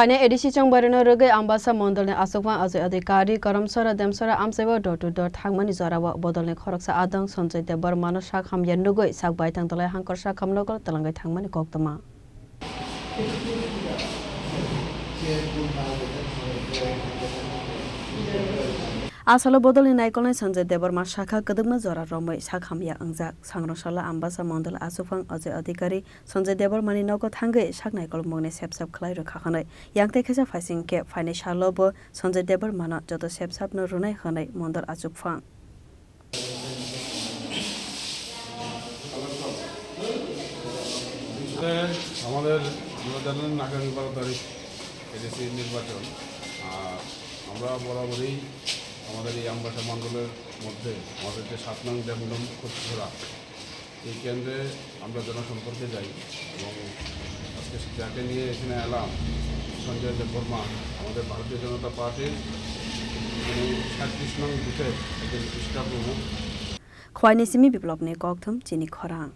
Phainai edisi Chongbari Rwgwi Ambassa Mandalni Achukphang Ajoy Adhikari Kachucherra Demcherra Amchaio door-to-door Thangmani Jorao Bodol Khoroksa Adong Sanjoy Debbarmano Sakhamya Nugwi Baithang Dhalai Hangkor Sakham Nogo Twlangthangmani Koktwma Asalo Bodolni Naikolnai Sanjoy Debbarmano Sakha Koktwma Jorao Romoi Sakhamya Angjak Sangrosala Ambassa Mandalni Achukphang Ajoy Adhikari Sanjoy Debbarmani Nogo Thangwi Saknaikol Mungni Sepsap Khlaikha Khakanai Yangtai Khaisa Phaisingke Phainai Salobo Sanjoy Debbarmano Joto Sepsap no Runai Hanai Mandal Achukphang আমাদের জানেন আগামী 12 তারিখ ADC নির্বাচন আমরা বরাবরই আমাদের এই আম্বাসা মণ্ডলের মধ্যে আমাদের যে 7 নং ডেমডম কোচঘোড়া এই কেন্দ্রে আমরা জনসম্পর্কে যাই এবং আজকে যাকে নিয়ে এখানে এলাম সঞ্জয় দেববর্মা আমাদের ভারতীয় জনতা পার্টির 37 নং বুথের একজন নিষ্ঠা প্রমুখ খোয়াইনি সিমি বিপ্লবনি Koktwma Chini Khorang